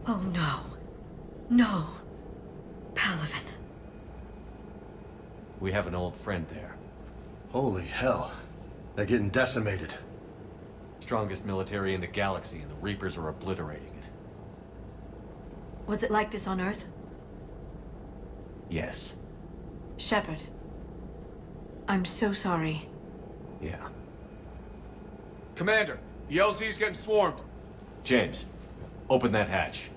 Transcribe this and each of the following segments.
Oh no. No. Palaven. We have an old friend there. Holy hell. They're getting decimated. Strongest military in the galaxy, and the Reapers are obliterating it. Was it like this on Earth? Yes. Shepard. I'm so sorry. Yeah. Commander, the LZ's getting swarmed. James, open that hatch.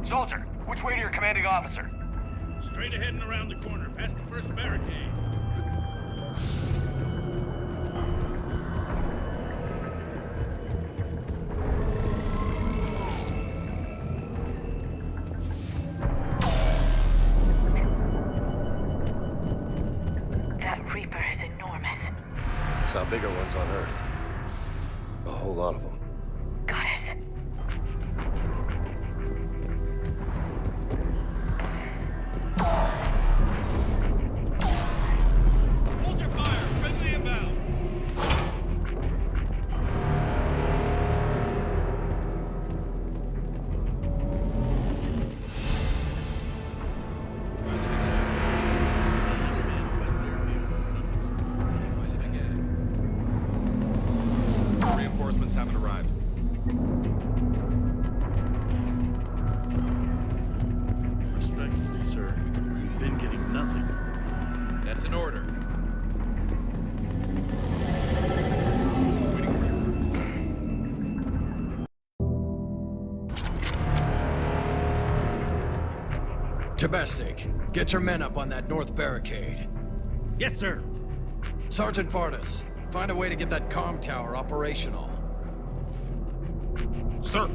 Soldier, which way to your commanding officer? Straight ahead and around the corner, past the first barricade. That Reaper is enormous. Saw bigger ones on Earth. A whole lot of them. Goddess. Hold your fire! Friendly inbound! Reinforcements haven't arrived. Respectfully, sir. We've been getting nothing. That's an order. Domestic, get your men up on that north barricade. Yes, sir. Sergeant Bartis, find a way to get that comm tower operational. Sir.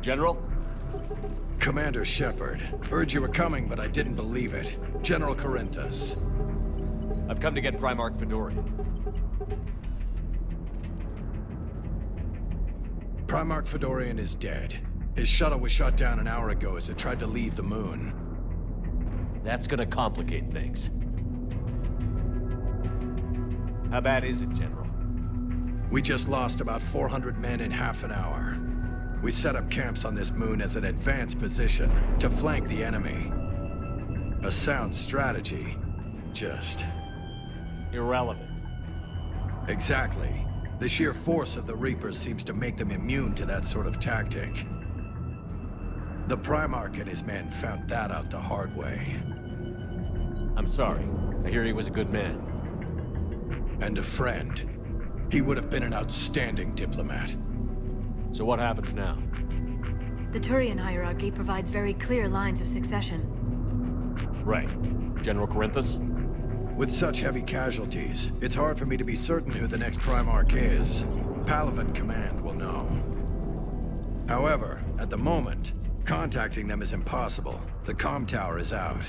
General? Commander Shepard, heard you were coming, but I didn't believe it. General Corinthus. I've come to get Primarch Fedorian. Primarch Fedorian is dead. His shuttle was shot down an hour ago as it tried to leave the moon. That's gonna complicate things. How bad is it, General? We just lost about 400 men in half an hour. We set up camps on this moon as an advanced position to flank the enemy. A sound strategy. Just... irrelevant. Exactly. The sheer force of the Reapers seems to make them immune to that sort of tactic. The Primarch and his men found that out the hard way. I'm sorry. I hear he was a good man. And a friend. He would have been an outstanding diplomat. So what happens now? The Turian hierarchy provides very clear lines of succession. Right. General Corinthus? With such heavy casualties, it's hard for me to be certain who the next Primarch is. Palaven Command will know. However, at the moment, contacting them is impossible. The comm tower is out.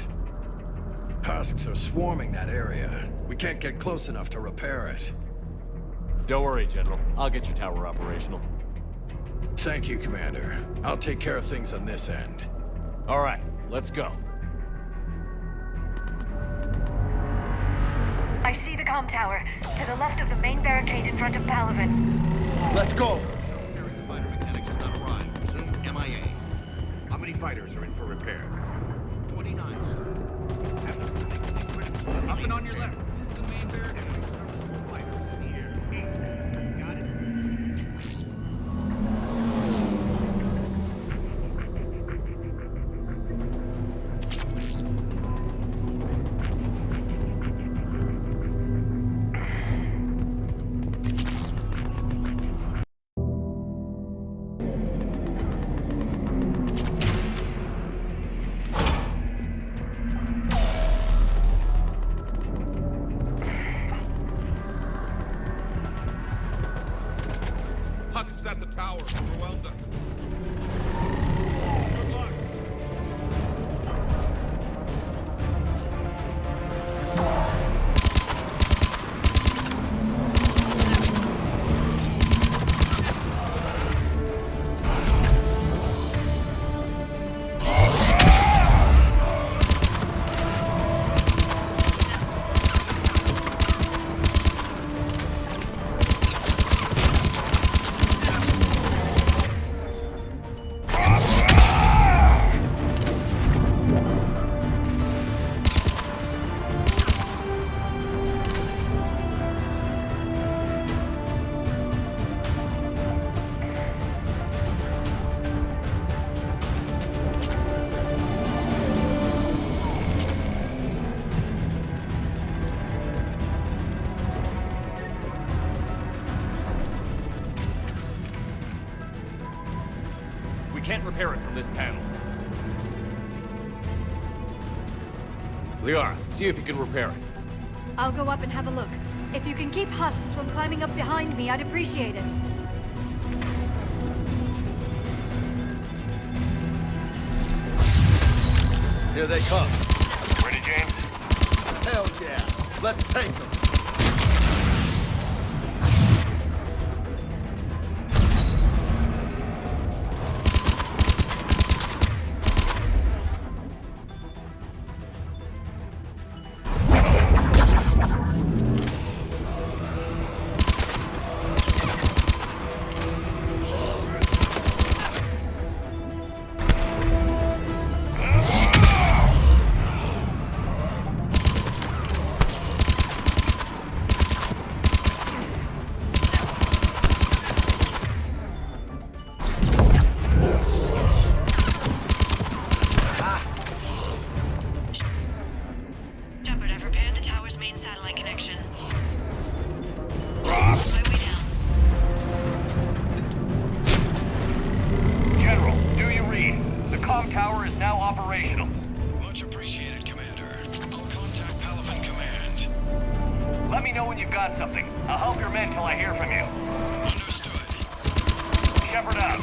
Husks are swarming that area. We can't get close enough to repair it. Don't worry, General. I'll get your tower operational. Thank you, Commander. I'll take care of things on this end. All right, let's go. I see the comm tower, to the left of the main barricade in front of Palaven. Let's go! Fighter mechanics has not arrived. Presumed MIA. How many fighters are in for repair? 29, sir. Up and on your left. This is the main barricade. Fighters in the air. East. Got it? Husks at the tower. Overwhelmed us. Good luck. We can't repair it from this panel. Liara, see if you can repair it. I'll go up and have a look. If you can keep Husks from climbing up behind me, I'd appreciate it. Here they come. Ready, James? Hell yeah. Let's take them. Shepard, I've repaired the tower's main satellite connection. My way down. General, do you read? The comm tower is now operational. Much appreciated, Commander. I'll contact Palaven Command. Let me know when you've got something. I'll help your men till I hear from you. Understood. Shepard out.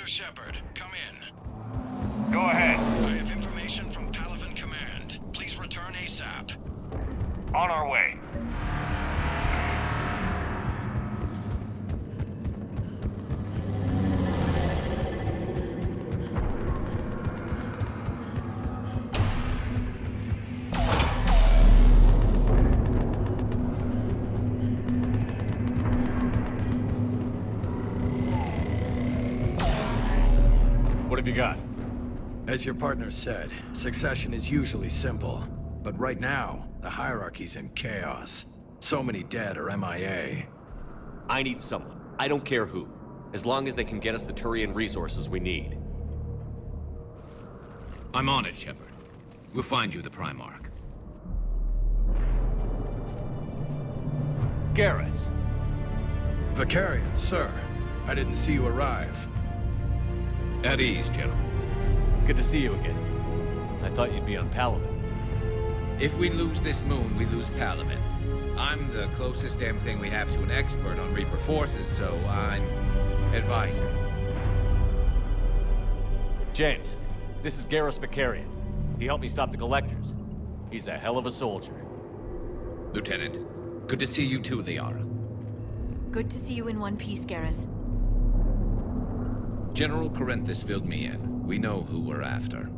Commander Shepard, come in. Go ahead. I have information from Palaven Command. Please return ASAP. On our way. What have you got? As your partner said, succession is usually simple. But right now, the hierarchy's in chaos. So many dead or MIA. I need someone. I don't care who. As long as they can get us the Turian resources we need. I'm on it, Shepard. We'll find you the Primarch. Garrus! Vicarian, sir. I didn't see you arrive. At ease, General. Good to see you again. I thought you'd be on Palaven. If we lose this moon, we lose Palaven. I'm the closest damn thing we have to an expert on Reaper forces, so I'm advisor. James, this is Garrus Vicarian. He helped me stop the Collectors. He's a hell of a soldier. Lieutenant, good to see you too, Liara. Good to see you in one piece, Garrus. General Corinthus filled me in. We know who we're after.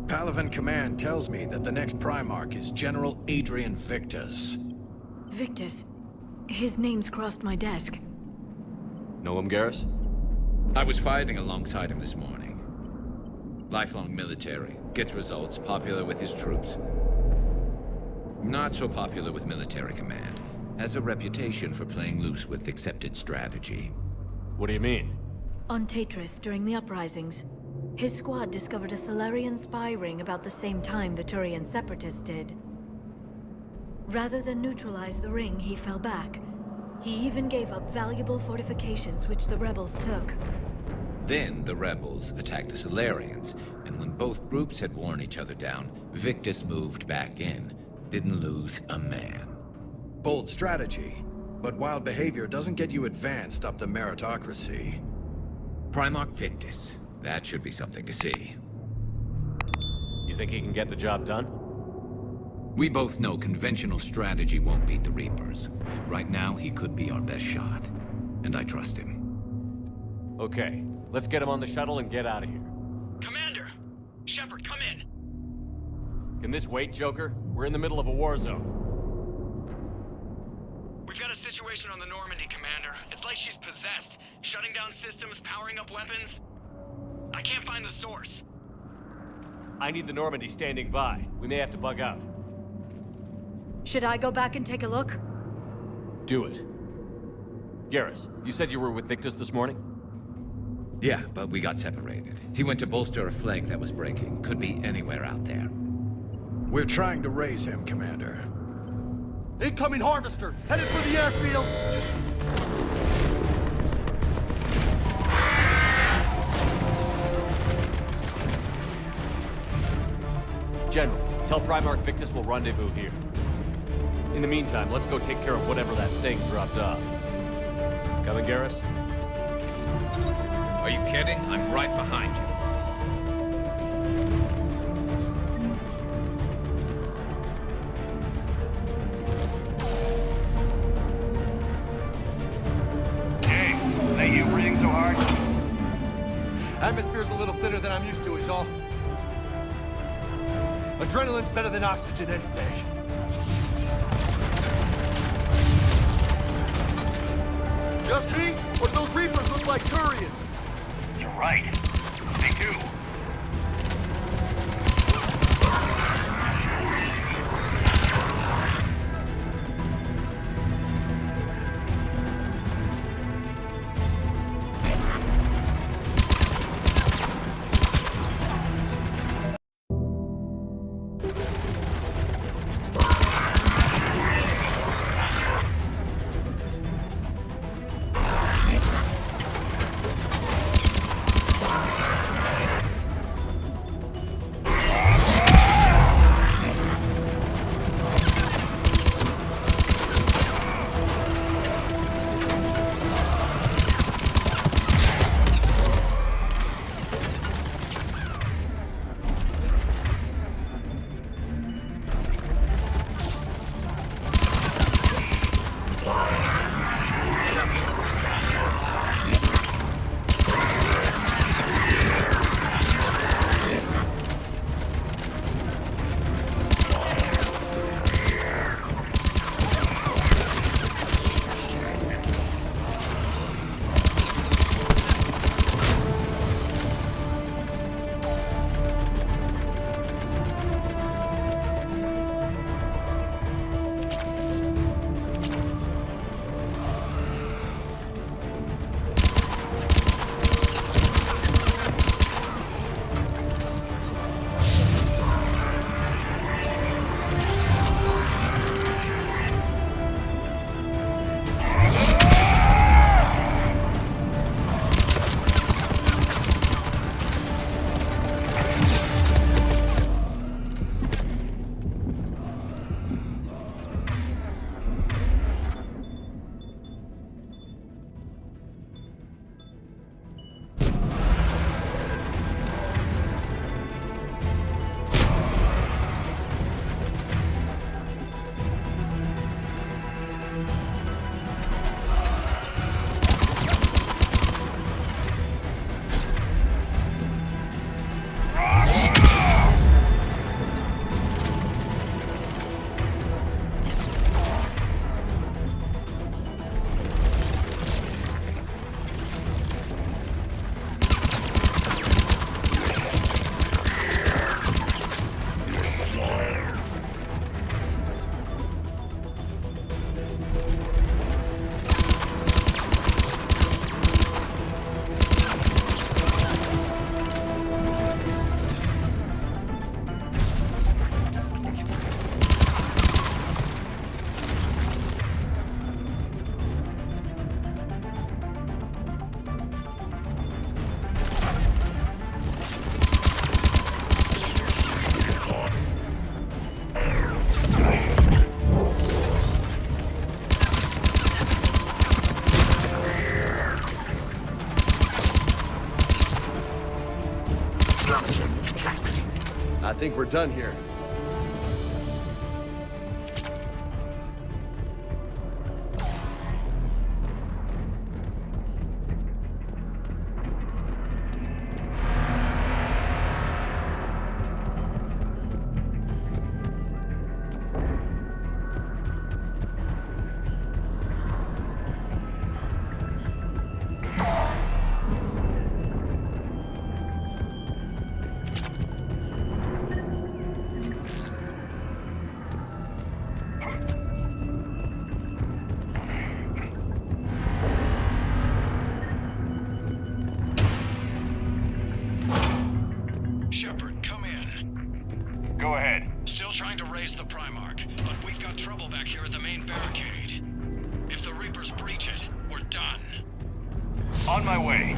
Palaven Command tells me that the next Primarch is General Adrian Victus. Victus. His name's crossed my desk. Know him, Garrus? I was fighting alongside him this morning. Lifelong military, gets results, popular with his troops. Not so popular with military command. Has a reputation for playing loose with accepted strategy. What do you mean? On Tatris, during the uprisings, his squad discovered a Solarian spy ring about the same time the Turian separatists did. Rather than neutralize the ring, he fell back. He even gave up valuable fortifications which the rebels took. Then the rebels attacked the Solarians, and when both groups had worn each other down, Victus moved back in. Didn't lose a man. Bold strategy, but wild behavior doesn't get you advanced up the meritocracy. Primarch Victus. That should be something to see. You think he can get the job done? We both know conventional strategy won't beat the Reapers. Right now, he could be our best shot. And I trust him. Okay, let's get him on the shuttle and get out of here. Commander! Shepard, come in! Can this wait, Joker? We're in the middle of a war zone. We've got a situation on the Normandy, Commander. It's like she's possessed. Shutting down systems, powering up weapons. I can't find the source. I need the Normandy standing by. We may have to bug out. Should I go back and take a look? Do it. Garrus, you said you were with Victus this morning? Yeah, but we got separated. He went to bolster a flank that was breaking. Could be anywhere out there. We're trying to raise him, Commander. Incoming harvester! Headed for the airfield! General, tell Primarch Victus we'll rendezvous here. In the meantime, let's go take care of whatever that thing dropped off. Coming, Garrus? Are you kidding? I'm right behind you. Atmosphere's a little thinner than I'm used to, is all. Adrenaline's better than oxygen any day. Just me? Or do those Reapers look like Turians? You're right. They do. I think we're done here. Shepard, come in. Go ahead. Still trying to raise the Primarch, but we've got trouble back here at the main barricade. If the Reapers breach it, we're done. On my way.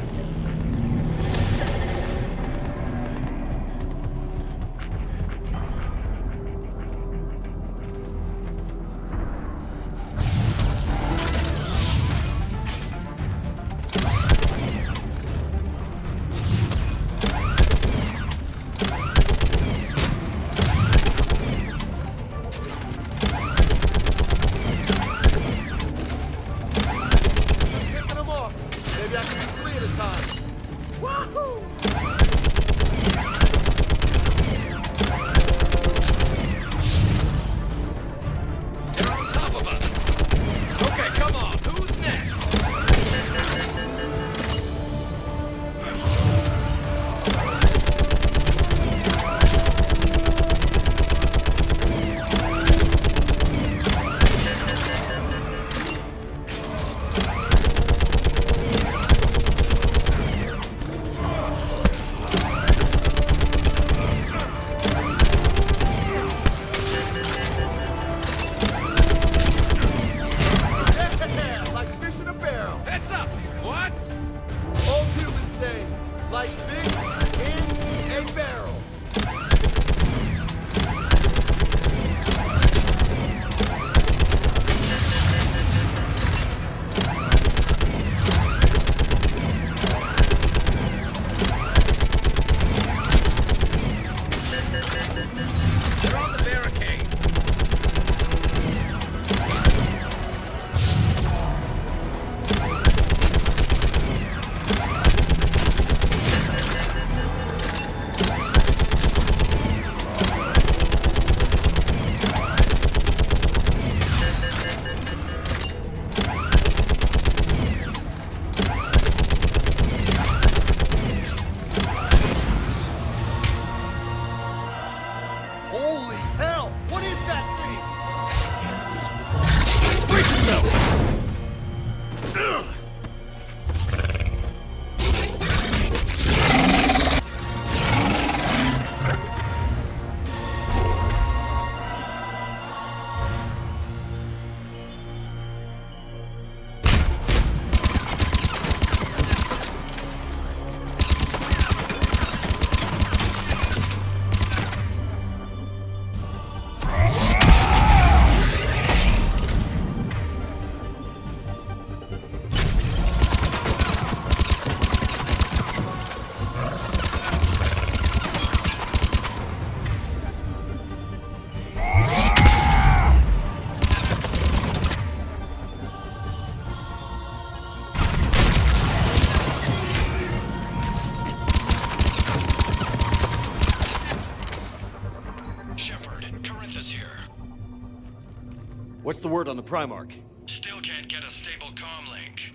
What's the word on the Primarch? Still can't get a stable comm link.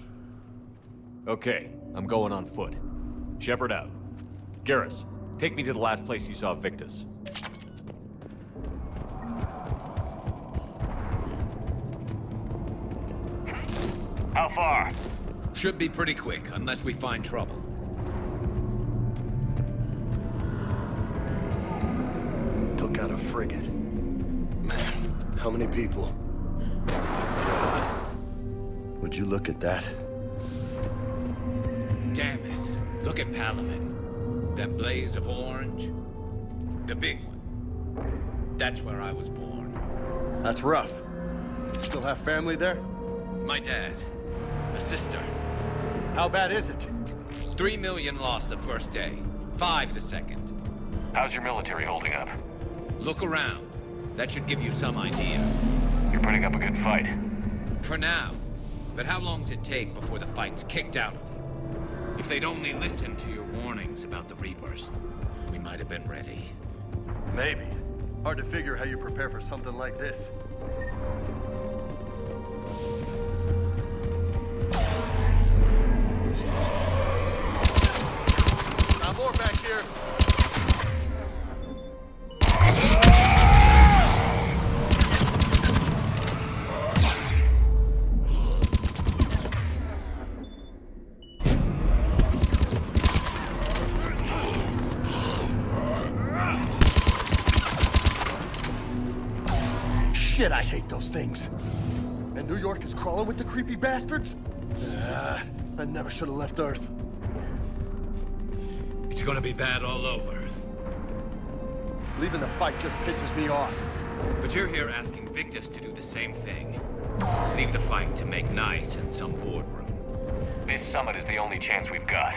Okay, I'm going on foot. Shepard out. Garrus, take me to the last place you saw Victus. How far? Should be pretty quick, unless we find trouble. Took out a frigate. Man, how many people? God. Would you look at that? Damn it. Look at Palaven. That blaze of orange. The big one. That's where I was born. That's rough. Still have family there? My dad. A sister. How bad is it? 3 million lost the first day. 5 the second. How's your military holding up? Look around. That should give you some idea. You're putting up a good fight. For now. But how long does it take before the fight's kicked out of you? If they'd only listened to your warnings about the Reapers, we might have been ready. Maybe. Hard to figure how you prepare for something like this. Got more back here. Shit, I hate those things. And New York is crawling with the creepy bastards? I never should have left Earth. It's gonna be bad all over. Leaving the fight just pisses me off. But you're here asking Victus to do the same thing. Leave the fight to make nice in some boardroom. This summit is the only chance we've got.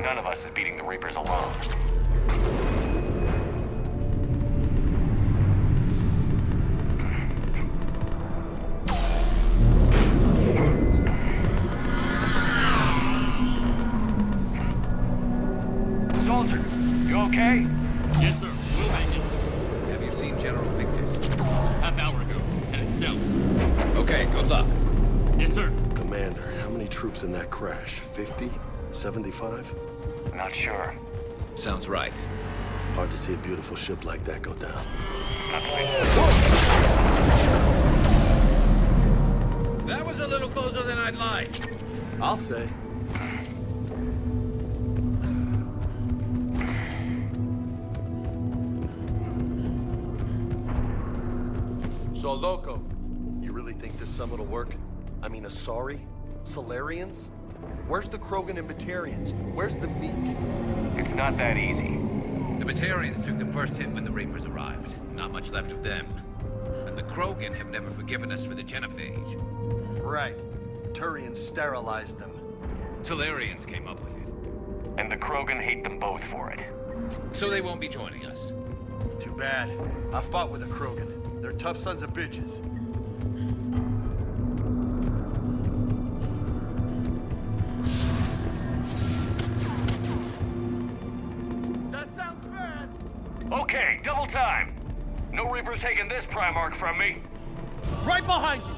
None of us is beating the Reapers alone. Soldier, you okay? Yes, sir. We'll make it. Have you seen General Victus? Half hour ago. Headed south. Okay, good luck. Yes, sir. Commander, how many troops in that crash? 50? 75? Not sure. Sounds right. Hard to see a beautiful ship like that go down. That was a little closer than I'd like. I'll say. So, Loco, you really think this summit will work? I mean, Asari? Solarians? Where's the Krogan and Batarians? Where's the meat? It's not that easy. The Batarians took the first hit when the Reapers arrived. Not much left of them. And the Krogan have never forgiven us for the genophage. Right. Turians sterilized them. Solarians came up with it. And the Krogan hate them both for it. So they won't be joining us. Too bad. I fought with a Krogan. They're tough sons of bitches. That sounds bad. Okay, double time. No Reapers taking this Primarch from me. Right behind you!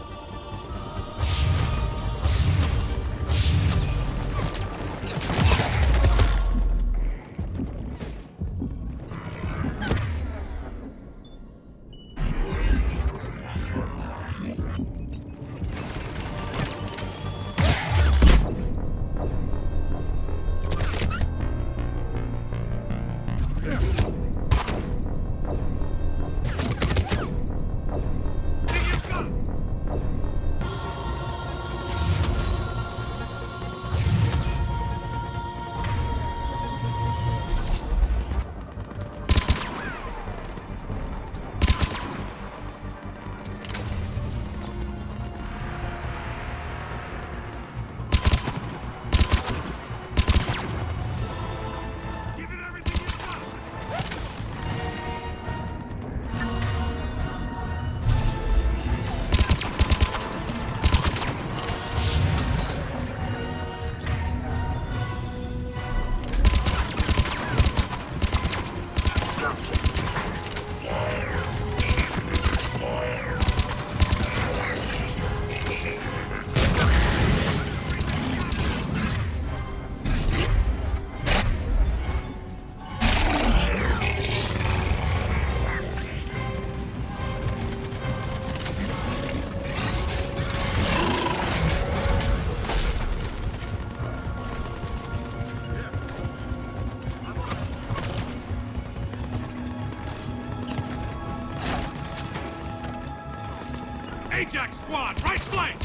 Ajax squad, right flank!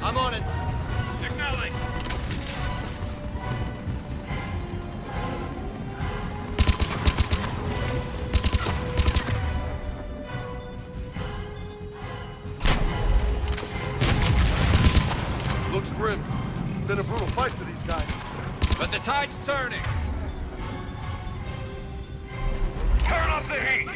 I'm on it. Signaling. Looks grim. Been a brutal fight for these guys. But the tide's turning. Turn up the heat.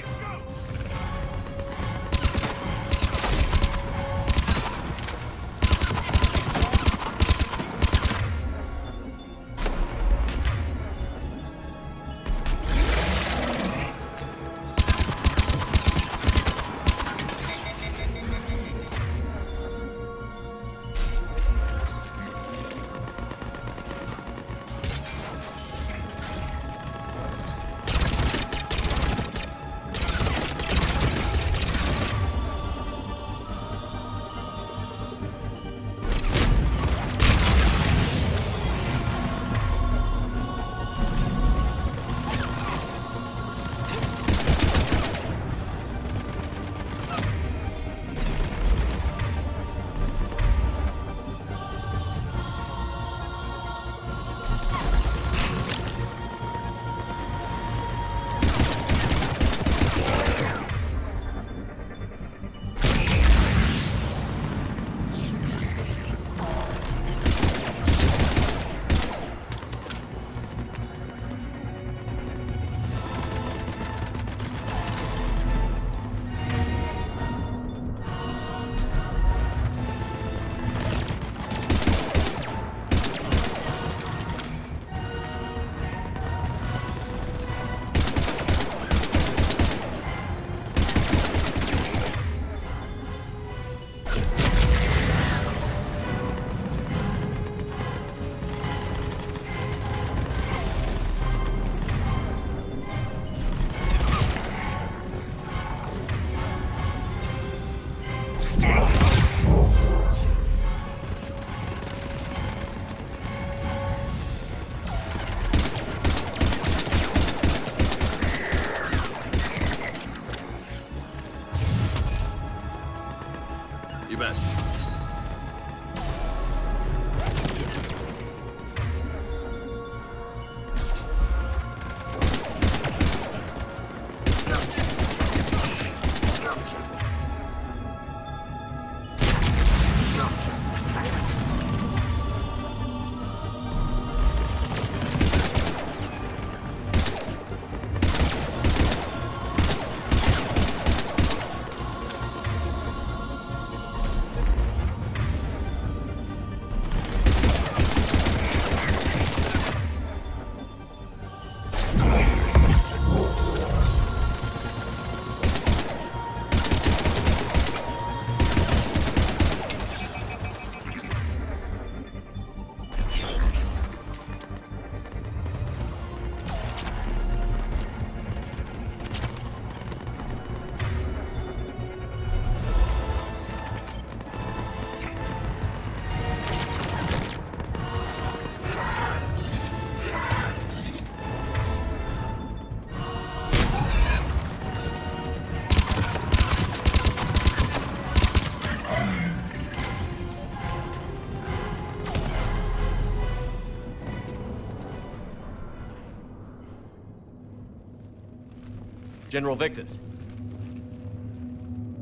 General Victus.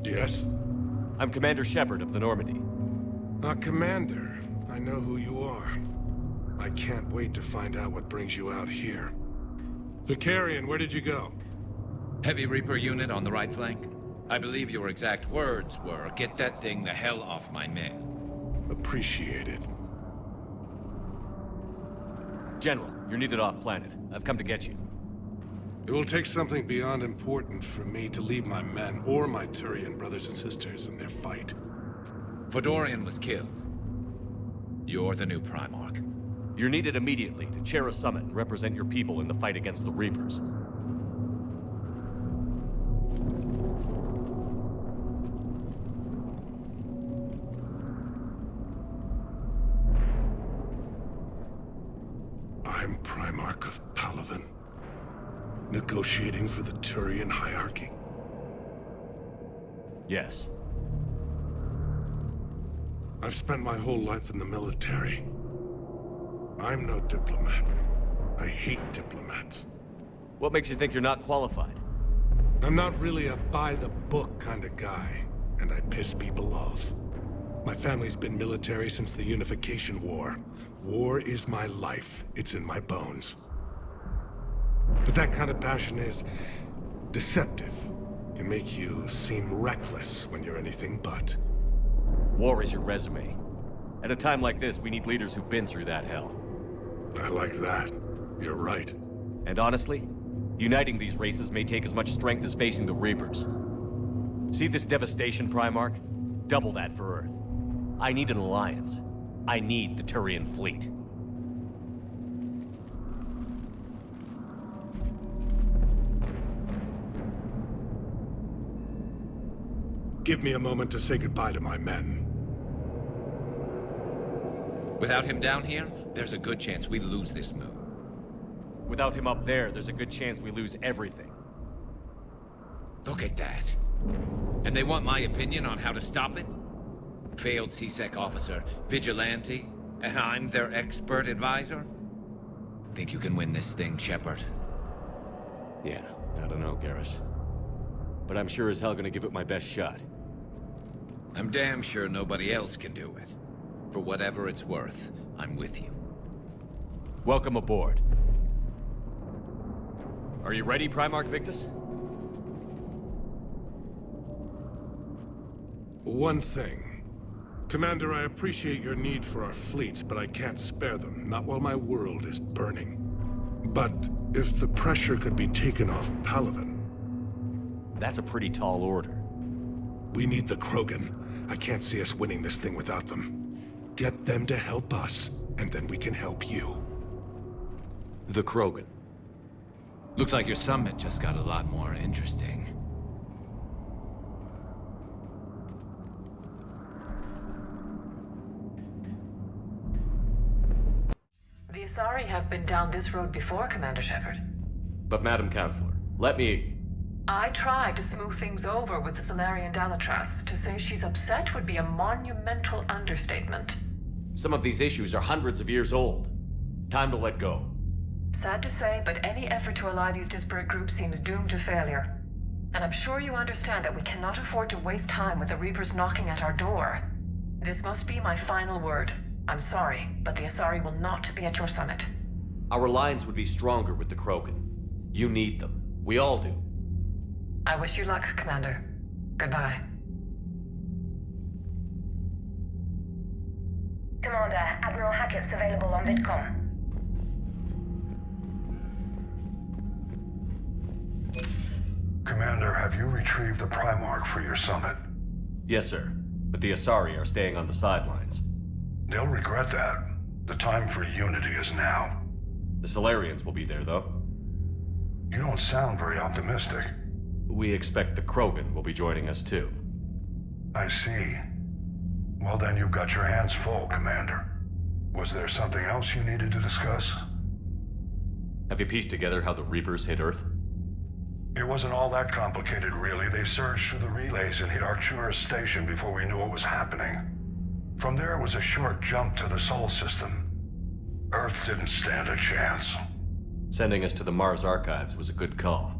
Yes? I'm Commander Shepard of the Normandy. Commander. I know who you are. I can't wait to find out what brings you out here. Vicarian, where did you go? Heavy Reaper unit on the right flank. I believe your exact words were, "Get that thing the hell off my men." Appreciated. General, you're needed off-planet. I've come to get you. It will take something beyond important for me to leave my men or my Turian brothers and sisters in their fight. Fedorian was killed. You're the new Primarch. You're needed immediately to chair a summit and represent your people in the fight against the Reapers. I'm Primarch of Palaven. Negotiating for the Turian hierarchy? Yes. I've spent my whole life in the military. I'm no diplomat. I hate diplomats. What makes you think you're not qualified? I'm not really a by-the-book kind of guy, and I piss people off. My family's been military since the Unification War. War is my life. It's in my bones. But that kind of passion is deceptive. Can make you seem reckless when you're anything but. War is your resume. At a time like this, we need leaders who've been through that hell. I like that. You're right. And honestly, uniting these races may take as much strength as facing the Reapers. See this devastation, Primarch? Double that for Earth. I need an alliance. I need the Turian fleet. Give me a moment to say goodbye to my men. Without him down here, there's a good chance we lose this moon. Without him up there's a good chance we lose everything. Look at that. And they want my opinion on how to stop it? Failed C-Sec officer, vigilante, and I'm their expert advisor? Think you can win this thing, Shepard? Yeah, I don't know, Garrus. But I'm sure as hell gonna give it my best shot. I'm damn sure nobody else can do it. For whatever it's worth, I'm with you. Welcome aboard. Are you ready, Primarch Victus? One thing. Commander, I appreciate your need for our fleets, but I can't spare them, not while my world is burning. But if the pressure could be taken off Palaven... That's a pretty tall order. We need the Krogan. I can't see us winning this thing without them. Get them to help us, and then we can help you. The Krogan. Looks like your summit just got a lot more interesting. The Asari have been down this road before, Commander Shepard. But Madam Councilor, let me... I tried to smooth things over with the Salarian Dalatras. To say she's upset would be a monumental understatement. Some of these issues are hundreds of years old. Time to let go. Sad to say, but any effort to ally these disparate groups seems doomed to failure. And I'm sure you understand that we cannot afford to waste time with the Reapers knocking at our door. This must be my final word. I'm sorry, but the Asari will not be at your summit. Our alliance would be stronger with the Krogan. You need them. We all do. I wish you luck, Commander. Goodbye. Commander, Admiral Hackett's available on VidCom. Commander, have you retrieved the Primarch for your summit? Yes, sir. But the Asari are staying on the sidelines. They'll regret that. The time for unity is now. The Salarians will be there, though. You don't sound very optimistic. We expect the Krogan will be joining us, too. I see. Well, then you've got your hands full, Commander. Was there something else you needed to discuss? Have you pieced together how the Reapers hit Earth? It wasn't all that complicated, really. They surged through the relays and hit Arcturus Station before we knew what was happening. From there, it was a short jump to the Sol system. Earth didn't stand a chance. Sending us to the Mars Archives was a good call.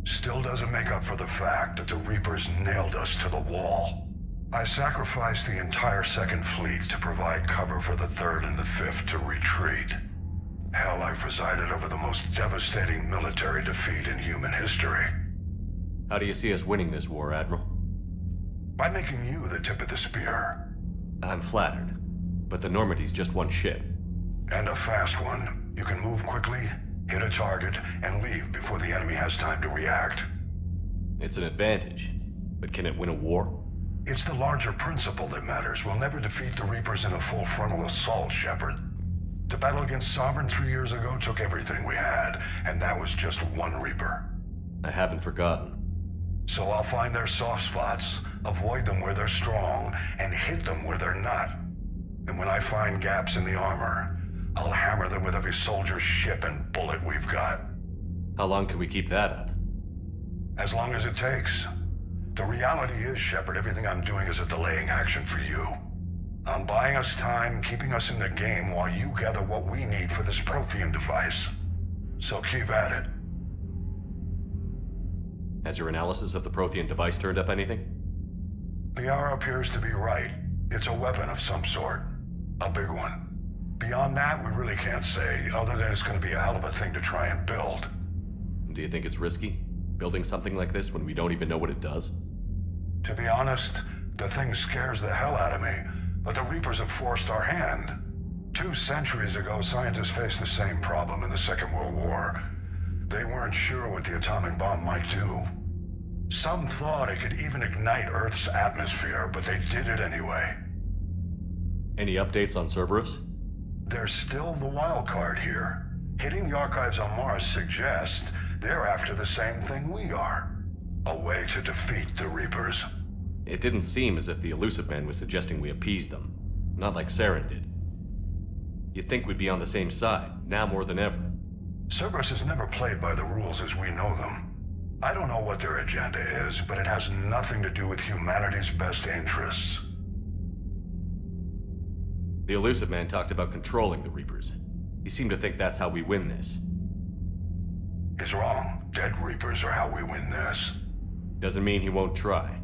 Still doesn't make up for the fact that the Reapers nailed us to the wall. I sacrificed the entire Second Fleet to provide cover for the Third and the Fifth to retreat. Hell, I presided over the most devastating military defeat in human history. How do you see us winning this war, Admiral? By making you the tip of the spear. I'm flattered, but the Normandy's just one ship. And a fast one. You can move quickly, hit a target, and leave before the enemy has time to react. It's an advantage, but can it win a war? It's the larger principle that matters. We'll never defeat the Reapers in a full frontal assault, Shepard. The battle against Sovereign 3 years ago took everything we had, and that was just one Reaper. I haven't forgotten. So I'll find their soft spots, avoid them where they're strong, and hit them where they're not. And when I find gaps in the armor, I'll hammer them with every soldier, ship, and bullet we've got. How long can we keep that up? As long as it takes. The reality is, Shepard, everything I'm doing is a delaying action for you. I'm buying us time, keeping us in the game while you gather what we need for this Prothean device. So keep at it. Has your analysis of the Prothean device turned up anything? Liara appears to be right. It's a weapon of some sort. A big one. Beyond that, we really can't say, other than it's going to be a hell of a thing to try and build. Do you think it's risky, building something like this when we don't even know what it does? To be honest, the thing scares the hell out of me, but the Reapers have forced our hand. 2 centuries ago, scientists faced the same problem in the Second World War. They weren't sure what the atomic bomb might do. Some thought it could even ignite Earth's atmosphere, but they did it anyway. Any updates on Cerberus? They're still the wild card here. Hitting the archives on Mars suggests they're after the same thing we are. A way to defeat the Reapers. It didn't seem as if the Illusive Man was suggesting we appease them. Not like Saren did. You'd think we'd be on the same side, now more than ever. Cerberus has never played by the rules as we know them. I don't know what their agenda is, but it has nothing to do with humanity's best interests. The Illusive Man talked about controlling the Reapers. He seemed to think that's how we win this. He's wrong. Dead Reapers are how we win this. Doesn't mean he won't try.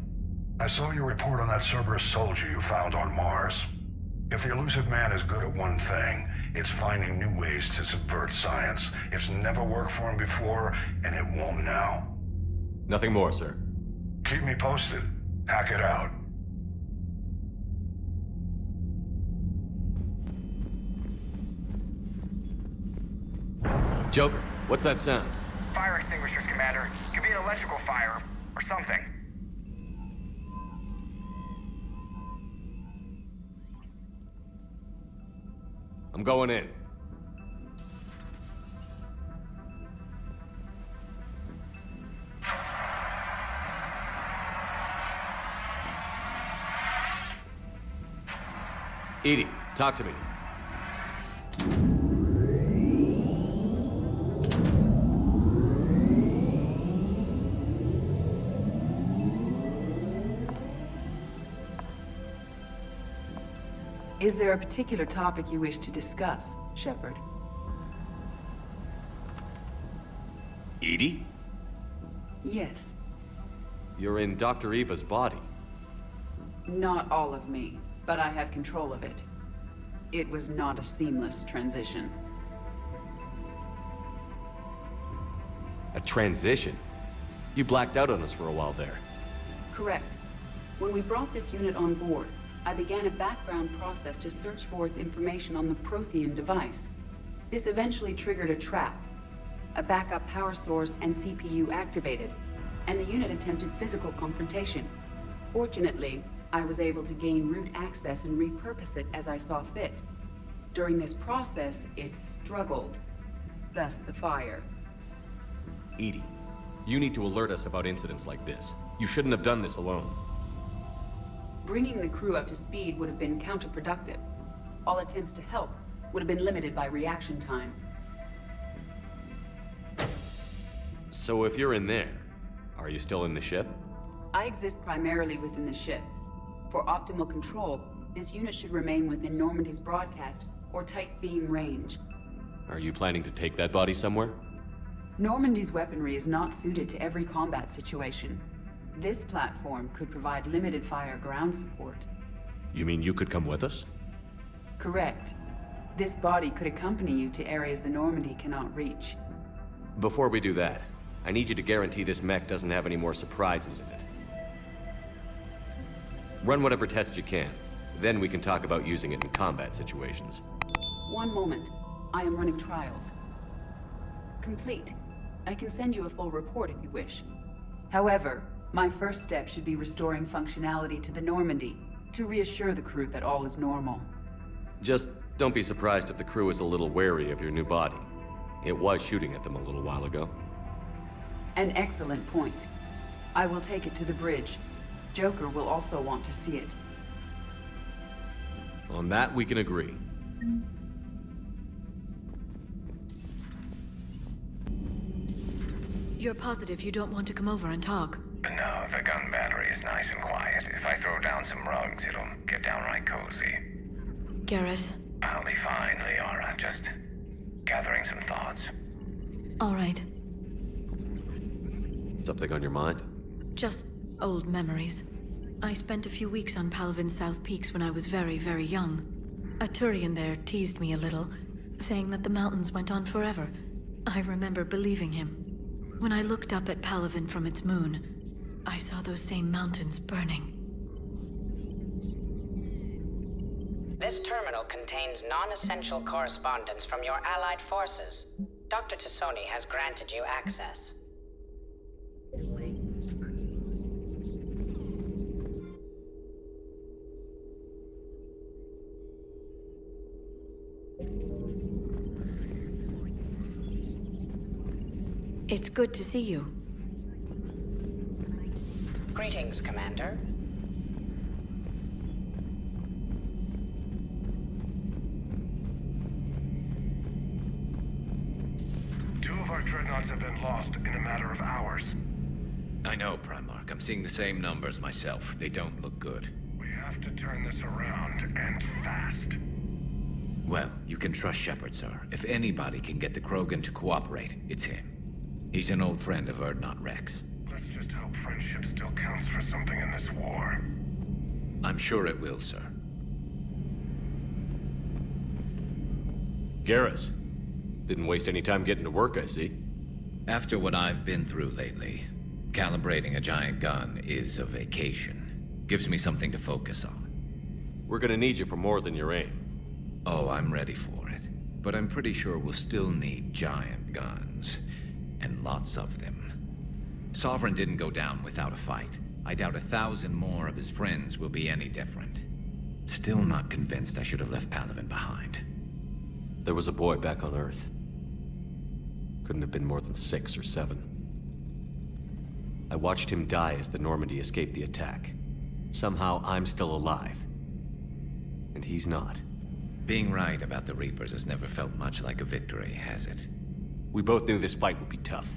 I saw your report on that Cerberus soldier you found on Mars. If the Illusive Man is good at one thing, it's finding new ways to subvert science. It's never worked for him before, and it won't now. Nothing more, sir. Keep me posted. Hackett out. Joker, what's that sound? Fire extinguishers, Commander. Could be an electrical fire, or something. I'm going in. Edie, talk to me. Is there a particular topic you wish to discuss, Shepard? Edie? Yes. You're in Dr. Eva's body. Not all of me, but I have control of it. It was not a seamless transition. A transition? You blacked out on us for a while there. Correct. When we brought this unit on board, I began a background process to search for its information on the Prothean device. This eventually triggered a trap. A backup power source and CPU activated, and the unit attempted physical confrontation. Fortunately, I was able to gain root access and repurpose it as I saw fit. During this process, it struggled. Thus the fire. Edie, you need to alert us about incidents like this. You shouldn't have done this alone. Bringing the crew up to speed would have been counterproductive. All attempts to help would have been limited by reaction time. So if you're in there, are you still in the ship? I exist primarily within the ship. For optimal control, this unit should remain within Normandy's broadcast or tight beam range. Are you planning to take that body somewhere? Normandy's weaponry is not suited to every combat situation. This platform could provide limited fire ground support. You mean you could come with us? Correct. This body could accompany you to areas the Normandy cannot reach. Before we do that, I need you to guarantee this mech doesn't have any more surprises in it. Run whatever tests you can. Then we can talk about using it in combat situations. One moment. I am running trials. Complete. I can send you a full report if you wish. However, my first step should be restoring functionality to the Normandy, to reassure the crew that all is normal. Just don't be surprised if the crew is a little wary of your new body. It was shooting at them a little while ago. An excellent point. I will take it to the bridge. Joker will also want to see it. On that, we can agree. You're positive you don't want to come over and talk? No, the gun battery is nice and quiet. If I throw down some rugs, it'll get downright cozy. Garrus? I'll be fine, Liara. Just gathering some thoughts. All right. Something on your mind? Just old memories. I spent a few weeks on Palaven's South Peaks when I was very, very young. A Turian there teased me a little, saying that the mountains went on forever. I remember believing him. When I looked up at Palaven from its moon, I saw those same mountains burning. This terminal contains non-essential correspondence from your allied forces. Dr. T'Soni has granted you access. It's good to see you. Greetings, Commander. Two of our dreadnoughts have been lost in a matter of hours. I know, Primarch. I'm seeing the same numbers myself. They don't look good. We have to turn this around, and fast. Well, you can trust Shepard, sir. If anybody can get the Krogan to cooperate, it's him. He's an old friend of Urdnot Rex. Let's just hope friendship still counts for something in this war. I'm sure it will, sir. Garrus. Didn't waste any time getting to work, I see. After what I've been through lately, calibrating a giant gun is a vacation. Gives me something to focus on. We're gonna need you for more than your aim. Oh, I'm ready for it. But I'm pretty sure we'll still need giant guns. And lots of them. Sovereign didn't go down without a fight. I doubt 1,000 more of his friends will be any different. Still not convinced I should have left Palaven behind. There was a boy back on Earth. Couldn't have been more than 6 or 7. I watched him die as the Normandy escaped the attack. Somehow I'm still alive. And he's not. Being right about the Reapers has never felt much like a victory, has it? We both knew this fight would be tough.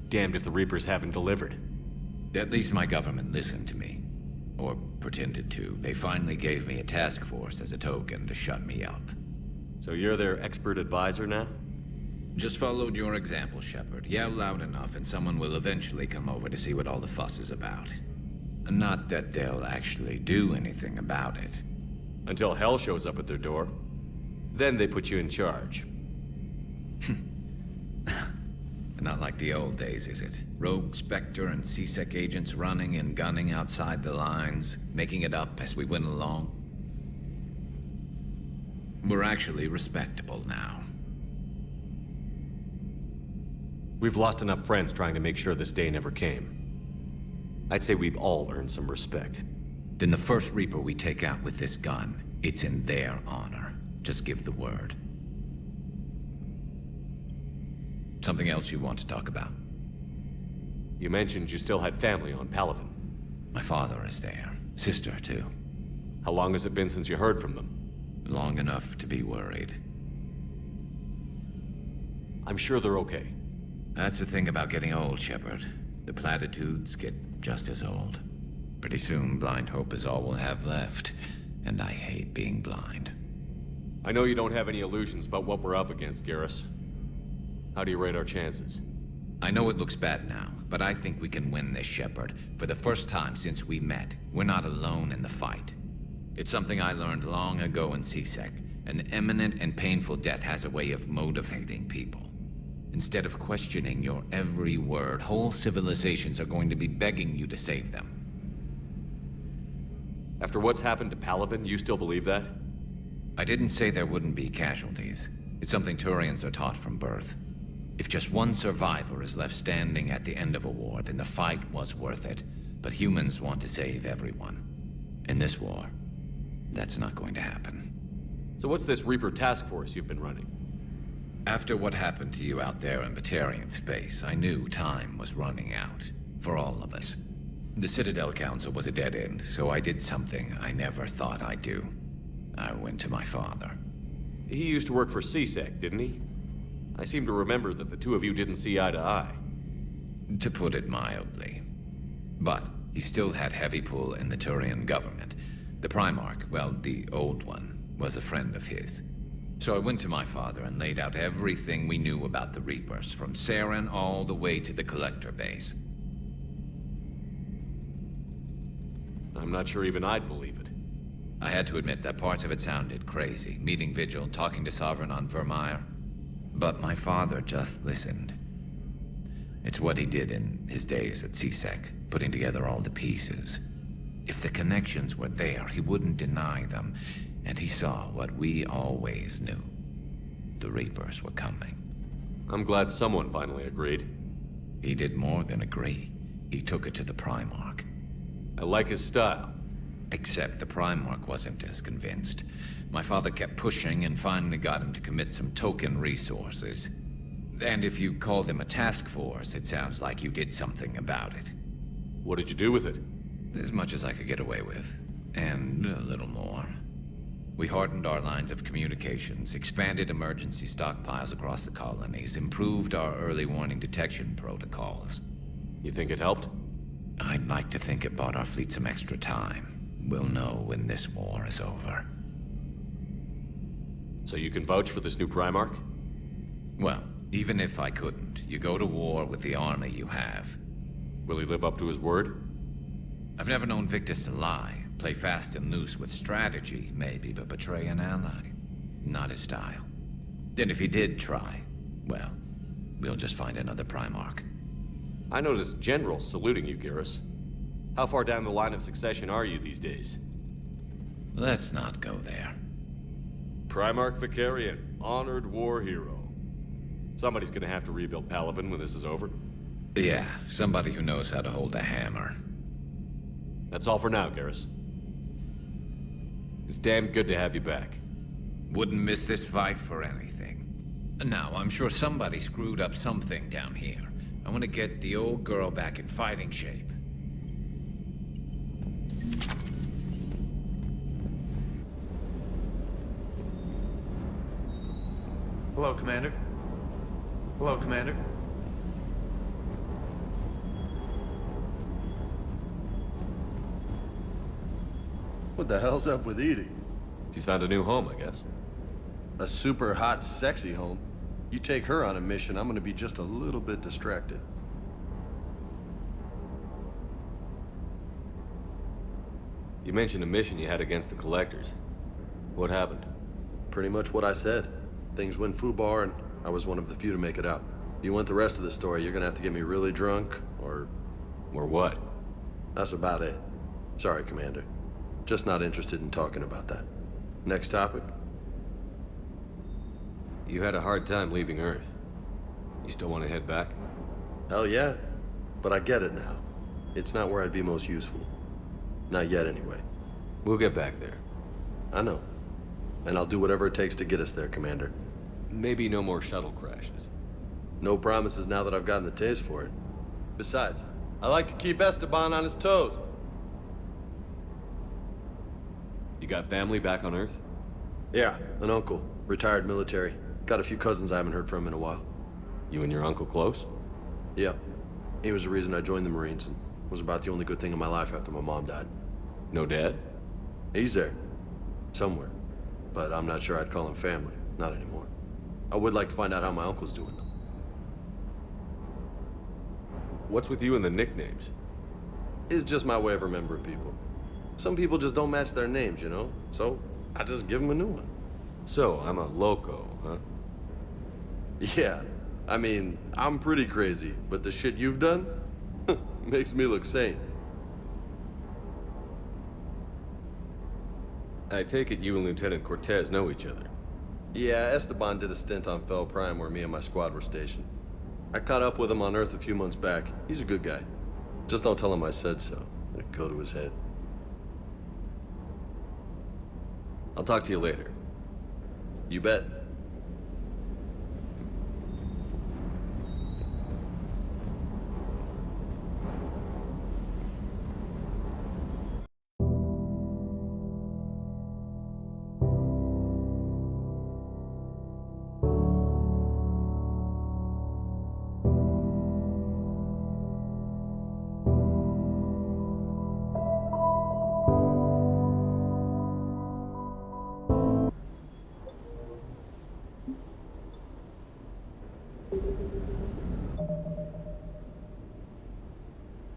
Damned if the Reapers haven't delivered. At least my government listened to me. Or pretended to. They finally gave me a task force as a token to shut me up. So you're their expert advisor now? Just followed your example, Shepard. Yell loud enough and someone will eventually come over to see what all the fuss is about. Not that they'll actually do anything about it. Until hell shows up at their door. Then they put you in charge. Not like the old days, is it? Rogue Spectre and C-Sec agents running and gunning outside the lines, making it up as we went along. We're actually respectable now. We've lost enough friends trying to make sure this day never came. I'd say we've all earned some respect. Then the first Reaper we take out with this gun, it's in their honor. Just give the word. Something else you want to talk about? You mentioned you still had family on Palaven. My father is there. Sister, too. How long has it been since you heard from them? Long enough to be worried. I'm sure they're okay. That's the thing about getting old, Shepard. The platitudes get just as old. Pretty soon, blind hope is all we'll have left. And I hate being blind. I know you don't have any illusions about what we're up against, Garrus. How do you rate our chances? I know it looks bad now, but I think we can win this, Shepard. For the first time since we met, we're not alone in the fight. It's something I learned long ago in C-Sec. An imminent and painful death has a way of motivating people. Instead of questioning your every word, whole civilizations are going to be begging you to save them. After what's happened to Palaven, you still believe that? I didn't say there wouldn't be casualties. It's something Turians are taught from birth. If just one survivor is left standing at the end of a war, then the fight was worth it. But humans want to save everyone. In this war, that's not going to happen. So what's this Reaper task force you've been running? After what happened to you out there in Batarian space, I knew time was running out. For all of us. The Citadel Council was a dead end, so I did something I never thought I'd do. I went to my father. He used to work for C-Sec, didn't he? I seem to remember that the two of you didn't see eye to eye. To put it mildly. But he still had heavy pull in the Turian government. The Primarch, well, the old one, was a friend of his. So I went to my father and laid out everything we knew about the Reapers, from Saren all the way to the Collector base. I'm not sure even I'd believe it. I had to admit that parts of it sounded crazy, meeting Vigil, talking to Sovereign on Vermeer. But my father just listened. It's what he did in his days at CSEC, putting together all the pieces. If the connections were there, he wouldn't deny them, and he saw what we always knew. The Reapers were coming. I'm glad someone finally agreed. He did more than agree. He took it to the Primarch. I like his style. Except the Primarch wasn't as convinced. My father kept pushing and finally got him to commit some token resources. And if you call them a task force, it sounds like you did something about it. What did you do with it? As much as I could get away with. And a little more. We hardened our lines of communications, expanded emergency stockpiles across the colonies, improved our early warning detection protocols. You think it helped? I'd like to think it bought our fleet some extra time. We'll know when this war is over. So you can vouch for this new Primarch? Well, even if I couldn't, you go to war with the army you have. Will he live up to his word? I've never known Victus to lie. Play fast and loose with strategy, maybe, but betray an ally. Not his style. And if he did try, well, we'll just find another Primarch. I noticed generals saluting you, Garrus. How far down the line of succession are you these days? Let's not go there. Primarch Vicarian, honored war hero. Somebody's gonna have to rebuild Palaven when this is over. Yeah, somebody who knows how to hold a hammer. That's all for now, Garrus. It's damn good to have you back. Wouldn't miss this fight for anything. Now, I'm sure somebody screwed up something down here. I want to get the old girl back in fighting shape. Hello, Commander. Hello, Commander. What the hell's up with Edie? She's found a new home, I guess. A super hot, sexy home. You take her on a mission, I'm gonna be just a little bit distracted. You mentioned a mission you had against the Collectors. What happened? Pretty much what I said. Things went foobar, and I was one of the few to make it out. If you want the rest of the story, you're gonna have to get me really drunk, or... Or what? That's about it. Sorry, Commander. Just not interested in talking about that. Next topic? You had a hard time leaving Earth. You still want to head back? Hell yeah. But I get it now. It's not where I'd be most useful. Not yet, anyway. We'll get back there. I know. And I'll do whatever it takes to get us there, Commander. Maybe no more shuttle crashes. No promises now that I've gotten the taste for it. Besides, I like to keep Esteban on his toes. You got family back on Earth? Yeah, an uncle. Retired military. Got a few cousins I haven't heard from in a while. You and your uncle close? Yeah. He was the reason I joined the Marines and was about the only good thing in my life after my mom died. No dad? He's there. Somewhere. But I'm not sure I'd call him family. Not anymore. I would like to find out how my uncle's doing, though. What's with you and the nicknames? It's just my way of remembering people. Some people just don't match their names, you know? So, I just give them a new one. So, I'm a loco, huh? Yeah. I mean, I'm pretty crazy, but the shit you've done makes me look sane. I take it you and Lieutenant Cortez know each other. Yeah, Esteban did a stint on Fel Prime where me and my squad were stationed. I caught up with him on Earth a few months back. He's a good guy. Just don't tell him I said so. It'd go to his head. I'll talk to you later. You bet.